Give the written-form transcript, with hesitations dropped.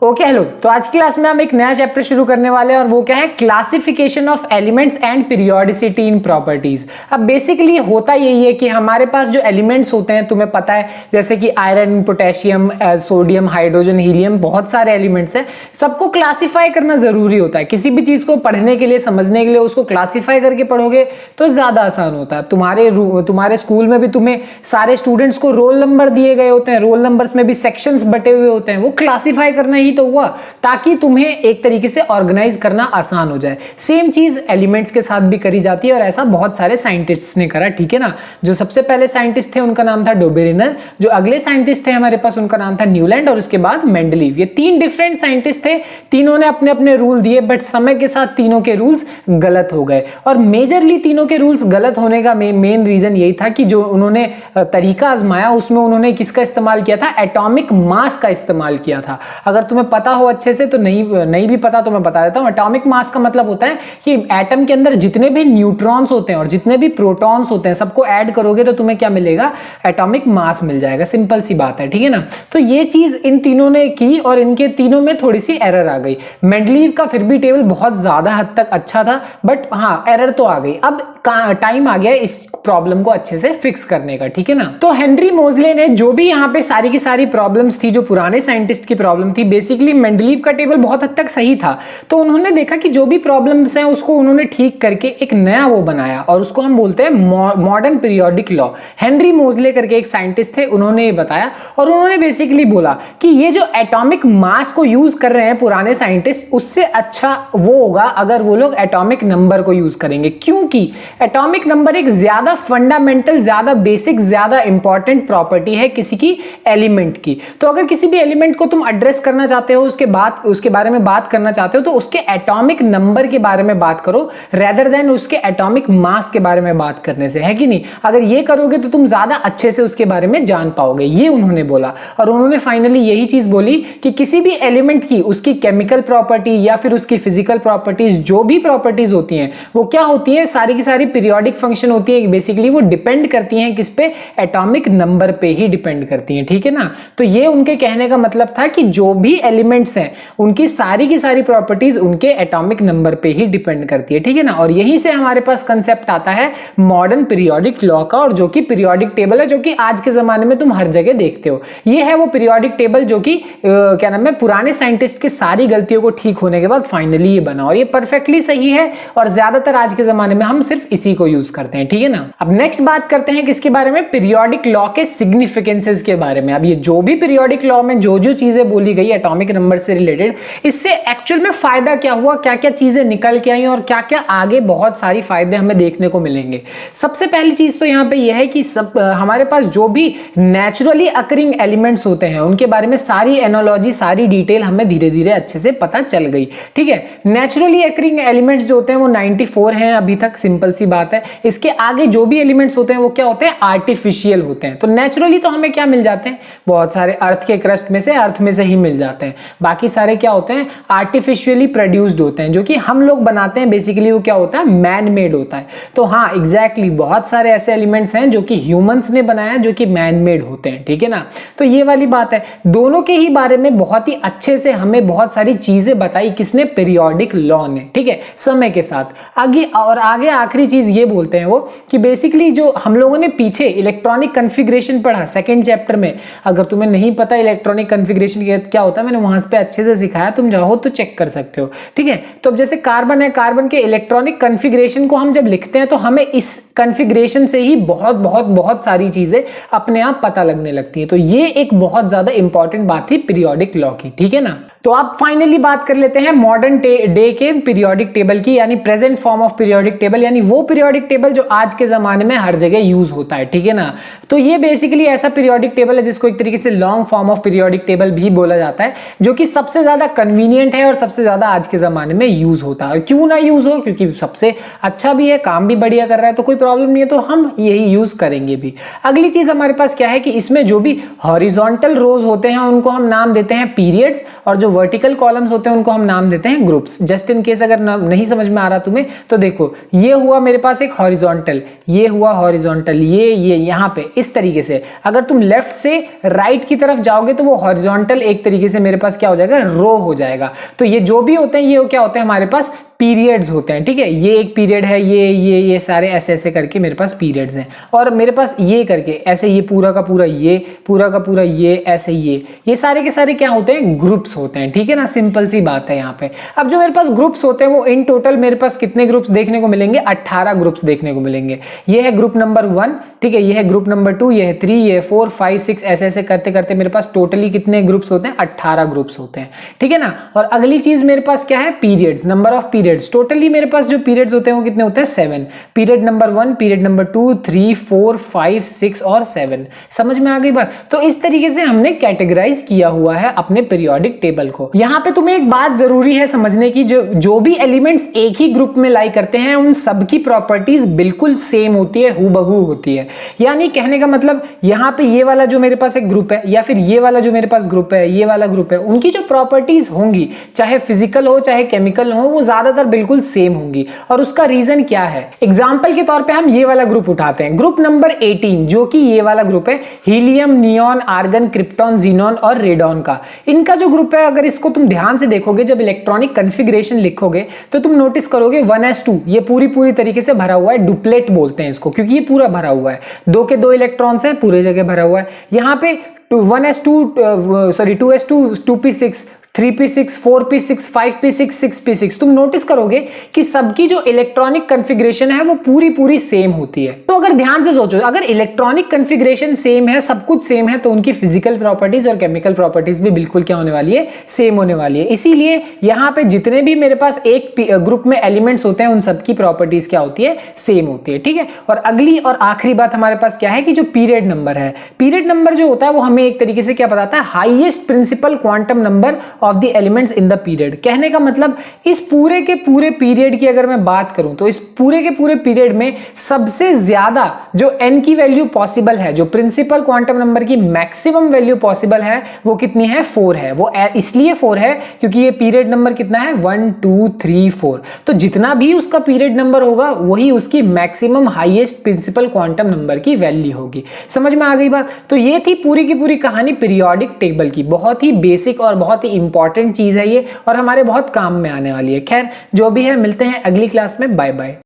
Okay hello. तो आज की क्लास में हम एक नया चैप्टर शुरू करने वाले हैं और वो क्या है, classification of elements and periodicity in properties. अब बेसिकली होता यही है कि हमारे पास जो एलिमेंट्स होते हैं, तुम्हें पता है जैसे कि iron, potassium, sodium, hydrogen, helium, बहुत सारे एलिमेंट्स हैं। सबको क्लासिफाई करना जरूरी होता है। किसी भी चीज को पढ़ने के लिए, समझने के लिए उसको क्लासिफाई करके पढ़ोगे तो ज्यादा आसान होता है। तुम्हारे स्कूल में भी तुम्हें सारे स्टूडेंट्स को रोल नंबर दिए गए होते हैं, रोल नंबर्स में भी सेक्शंस बटे हुए होते हैं, वो क्लासिफाई करना ही तो हुआ ताकि तुम्हें एक तरीके से ऑर्गेनाइज करना आसान हो जाए। सेम चीज एलिमेंट्स के साथ भी करी जाती है और ऐसा बहुत सारे साइंटिस्ट्स ने करा, ठीक है ना। जो सबसे पहले साइंटिस्ट थे उनका नाम था डोबेरिनर, जो अगले साइंटिस्ट थे हमारे पास उनका नाम था न्यूलैंड, और उसके बाद मेंडलीव। ये तीन डिफरेंट साइंटिस्ट थे, तीनों ने अपने अपने रूल दिए, बट समय के साथ तीनों के रूल्स गलत हो गए। और मेजरली तीनों के रूल्स गलत होने का मेन रीजन यही था कि जो उन्होंने तरीका आजमाया उसमें उन्होंने किसका इस्तेमाल किया था, एटॉमिक मास का इस्तेमाल किया था। अगर तुम्हें पता हो अच्छे से, तो नहीं भी पता तो मैं बता देता हूं। एटॉमिक मास का मतलब होता है कि एटम के अंदर जितने भी न्यूट्रॉन्स होते हैं और जितने भी प्रोटॉन्स होते हैं, सबको ऐड करोगे तो तुम्हें क्या मिलेगा, एटॉमिक मास मिल जाएगा। सिंपल सी बात है, ठीक है ना। तो ये चीज इन तीनों ने की और इनके तीनों में थोड़ी सी एरर आ गई। मेंडलीव का फिर भी टेबल बहुत ज्यादा हद तक अच्छा था, बट हाँ एरर तो आ गई। अब टाइम आ गया इस प्रॉब्लम को अच्छे से फिक्स करने का, ठीक है ना। तो हेनरी मोजले ने जो भी यहाँ पे सारी की सारी प्रॉब्लम्स थी, जो पुराने साइंटिस्ट की प्रॉब्लम थी, बेसिकली मेंडलीव का टेबल बहुत हद तक सही था। तो उन्होंने देखा कि जो भी प्रॉब्लम्स हैं उसको उन्होंने ठीक करके एक नया वो बनाया और उसको हम बोलते हैं मॉडर्न पीरियोडिक लॉ। हेनरी मोजले करके एक साइंटिस्ट थे, उन्होंने ये बताया और उन्होंने बेसिकली बोला कि ये जो एटॉमिक मास को यूज कर रहे हैं पुराने साइंटिस्ट, उससे अच्छा वो होगा अगर वो लोग एटॉमिक नंबर को यूज करेंगे, क्योंकि एटॉमिक नंबर एक ज्यादा फंडामेंटल, ज्यादा बेसिक, ज्यादा इंपॉर्टेंट प्रॉपर्टी है किसी की एलिमेंट की। तो अगर किसी भी एलिमेंट को तुम एड्रेस करना चाहते हो, उसके बारे में बात करना चाहते हो, तो उसके एटॉमिक नंबर के बारे में बात करो रेदर देन उसके एटॉमिक मास के बारे में बात करने से, है कि नहीं। अगर ये करोगे तो तुम ज्यादा अच्छे से उसके बारे में जान पाओगे, ये उन्होंने बोला। और उन्होंने फाइनली यही चीज बोली कि किसी भी एलिमेंट की उसकी केमिकल प्रॉपर्टी या फिर उसकी फिजिकल प्रॉपर्टीज, जो भी प्रॉपर्टीज होती हैं वो क्या होती है, सारी की सारी पीरियोडिक फंक्शन होती है। बेसिकली वो डिपेंड करती हैं किस पे, एटॉमिक नंबर पे ही डिपेंड करती हैं, ठीक है ना। तो ये उनके कहने का मतलब था कि जो भी एलिमेंट्स हैं उनकी सारी की सारी प्रॉपर्टीज उनके एटॉमिक नंबर पे ही डिपेंड करती है, ठीक है ना। और यहीं से हमारे पास कंसेप्ट आता है मॉडर्न पीरियोडिक लॉ का, और जो कि पीरियोडिक टेबल है, जो कि आज के जमाने में तुम हर जगह देखते हो। ये है वो पीरियोडिक टेबल जो कि क्या नाम है, पुराने साइंटिस्ट की सारी गलतियों को ठीक होने के बाद फाइनली ये बना, और ये परफेक्टली सही है और ज्यादातर आज के जमाने में हम सिर्फ इसी को यूज करते हैं, ठीक है ना। अब नेक्स्ट बात करते हैं किसके बारे में, पीरियोडिक लॉ के सिग्निफिकेंसेस के बारे में। अब ये जो भी पीरियोडिक लॉ में जो जो चीजें बोली गई एटॉमिक नंबर से रिलेटेड, इससे एक्चुअल में फायदा क्या हुआ, क्या क्या चीजें निकल के आई और क्या क्या आगे बहुत सारी फायदे हमें देखने को मिलेंगे। सबसे पहली चीज तो यहाँ पे यह है कि हमारे पास जो भी नेचुरली अकरिंग एलिमेंट्स होते हैं उनके बारे में सारी एनोलॉजी, सारी डिटेल हमें धीरे धीरे अच्छे से पता चल गई, ठीक है। नेचुरली अकरिंग एलिमेंट्स जो होते हैं वो 94 हैं अभी तक, सिंपल सी बात है। इसके आगे जो भी एलिमेंट्स होते हैं वो क्या होते हैं, आर्टिफिशियल होते हैं। तो नेचुरली तो हमें क्या मिल जाते हैं, बहुत सारे अर्थ के क्रस्ट में से, अर्थ में से ही मिल जाते हैं। बाकी सारे क्या होते हैं, आर्टिफिशियली प्रोड्यूस्ड होते हैं, जो कि हम लोग बनाते हैं। बेसिकली वो क्या होता है, मैन मेड होता है। तो हाँ एग्जैक्टली, बहुत सारे ऐसे एलिमेंट्स हैं जो कि ह्यूमंस ने बनाया, जो कि मैन मेड होते हैं, ठीक है ना। तो ये वाली बात है। दोनों के ही बारे में बहुत ही अच्छे से हमें बहुत सारी चीजें बताई किसने, पीरियोडिक लॉ ने, ठीक है, समय के साथ। आगे आखिरी चीज ये बोलते हैं वो कि बेसिकली जो हम लोगों ने पीछे इलेक्ट्रॉनिक कन्फिग्रेशन पढ़ा सेकंड चैप्टर में, अगर तुम्हें नहीं पता इलेक्ट्रॉनिक कन्फिग्रेशन क्या होता है, मैंने वहां पे अच्छे से सिखाया, तुम चाहो तो चेक कर सकते हो, ठीक है। तो अब जैसे कार्बन है, कार्बन के इलेक्ट्रॉनिक कन्फिग्रेशन को हम जब लिखते हैं तो हमें इस कन्फिग्रेशन से ही बहुत बहुत बहुत सारी चीजें अपने आप पता लगने लगती है। तो ये एक बहुत ज्यादा इंपॉर्टेंट बात थी पीरियोडिक लॉ की, ठीक है ना। तो आप फाइनली बात कर लेते हैं मॉडर्न डे के पीरियोडिक टेबल की, यानी present form of periodic table, यानी वो पीरियोडिक टेबल जो आज के जमाने में हर जगह यूज होता है, ठीक है ना। तो ये बेसिकली ऐसा पीरियोडिक टेबल है जिसको एक तरीके से long form of periodic table भी बोला जाता है, जो कि सबसे ज्यादा कन्वीनियंट है और सबसे ज्यादा आज के जमाने में यूज होता है। क्यों ना यूज हो, क्योंकि सबसे अच्छा भी है, काम भी बढ़िया कर रहा है, तो कोई प्रॉब्लम नहीं है, तो हम यही यूज करेंगे भी। अगली चीज हमारे पास क्या है कि इसमें जो भी हॉरिजॉन्टल रोज होते हैं उनको हम नाम देते हैं पीरियड्स, और जो वर्टिकल कॉलम्स होते हैं उनको हम नाम देते हैं ग्रुप्स। जस्ट इन केस अगर नहीं समझ में आ रहा तुम्हें तो देखो, ये हुआ मेरे पास एक हॉरिजॉन्टल, ये हुआ हॉरिजॉन्टल, ये यहाँ पे इस तरीके से। अगर तुम लेफ्ट से राइट की तरफ जाओगे तो वो हॉरिजॉन्टल एक तरीके से मेरे पास क्या हो जाएगा, रो हो जाएगा। तो ये जो भी होते हैं ये क्या होते हैं हमारे पास, पीरियड्स होते हैं, ठीक है। ये एक पीरियड है, ये सारे ऐसे ऐसे करके मेरे पास पीरियड्स हैं। और मेरे पास ये करके ऐसे, ये पूरा का पूरा, ये पूरा का पूरा, ये ऐसे, ये सारे के सारे क्या होते हैं, ग्रुप्स होते हैं, ठीक है ना। सिंपल सी बात है यहाँ पे। अब जो मेरे पास ग्रुप्स होते हैं वो इन टोटल मेरे पास कितने ग्रुप्स देखने को मिलेंगे, 18 ग्रुप्स देखने को मिलेंगे। ये है ग्रुप नंबर 1, ठीक है, ये है ग्रुप नंबर 2, ये है 3, ये है 4, 5, 6, ऐसे ऐसे करते करते मेरे पास टोटली कितने ग्रुप्स होते हैं, 18 ग्रुप्स होते हैं, ठीक है ना। और अगली चीज मेरे पास क्या है, periods, number of periods. Totally मेरे पास जो पीरियड्स होते हैं वो कितने होते हैं, 7। पीरियड नंबर 1, पीरियड नंबर 2, 3, 4, 5, 6 और 7। समझ में आ गई बात। तो इस तरीके से हमने कैटेगराइज किया हुआ है अपने पीरियोडिक टेबल को। यहां पे तुम्हें एक बात जरूरी है समझने की, जो भी एलिमेंट्स एक ही ग्रुप में लाई करते हैं उन सब की प्रॉपर्टीज बिल्कुल सेम होती है, हूबहू होती है। यानी कहने का मतलब यहाँ पे ये वाला जो मेरे पास एक ग्रुप है, या फिर ये वाला जो मेरे पास ग्रुप है, ये वाला ग्रुप है, उनकी जो प्रॉपर्टीज होंगी, चाहे फिजिकल हो चाहे केमिकल हो, वो ज्यादातर बिल्कुल सेम होंगी। और उसका रीजन क्या है, एग्जाम्पल के तौर पे हम ये वाला ग्रुप उठाते हैं, ग्रुप नंबर 18, जो कि ये वाला ग्रुप है, helium, neon, argon, krypton, xenon और रेडॉन का। इनका जो ग्रुप है, अगर इसको तुम ध्यान से देखोगे, जब इलेक्ट्रॉनिक कन्फिग्रेशन लिखोगे तो तुम नोटिस करोगे 1s2 ये पूरी तरीके से भरा हुआ है, डुप्लेट बोलते हैं इसको, क्योंकि ये पूरा भरा हुआ है, 2 के 2 इलेक्ट्रॉन्स है, पूरे जगह भरा हुआ है। यहाँ पे 2s2, 2p6, 3p6, 4p6, 5p6, 6p6, तुम नोटिस करोगे कि सबकी जो इलेक्ट्रॉनिक कन्फिग्रेशन है वो पूरी सेम होती है। तो अगर ध्यान से सोचो, अगर इलेक्ट्रॉनिक कन्फिग्रेशन सेम है, सब कुछ सेम है, तो उनकी फिजिकल प्रॉपर्टीज और केमिकल प्रॉपर्टीज भी बिल्कुल क्या होने वाली है, सेम होने वाली है। इसीलिए यहाँ पे जितने भी मेरे पास एक ग्रुप में एलिमेंट्स होते हैं उन सबकी प्रॉपर्टीज क्या होती है, सेम होती है, ठीक है। और अगली और आखिरी बात हमारे पास क्या है कि जो पीरियड नंबर है, पीरियड नंबर जो होता है वो हमें एक तरीके से क्या बताता है, highest principal quantum number of the elements in the period. कहने का मतलब इस पूरे के पूरे पीरियड की अगर मैं बात करूं तो इस पूरे के पूरे पीरियड में सबसे ज्यादा जो n की वैल्यू पॉसिबल है, जो प्रिंसिपल क्वांटम नंबर की मैक्सिमम वैल्यू पॉसिबल है, वो कितनी है, 4 है। वो इसलिए 4 है क्योंकि ये पीरियड नंबर कितना है, 1 2 3 4। तो जितना भी उसका पीरियड नंबर होगा वही उसकी maximum highest principal quantum number की वैल्यू होगी। समझ में आ गई बात। तो ये थी पूरी की पूरी कहानी पीरियोडिक टेबल की। बहुत ही बेसिक और बहुत ही इंपॉर्टेंट चीज है ये, और हमारे बहुत काम में आने वाली है। खैर जो भी है, मिलते हैं अगली क्लास में। Bye bye.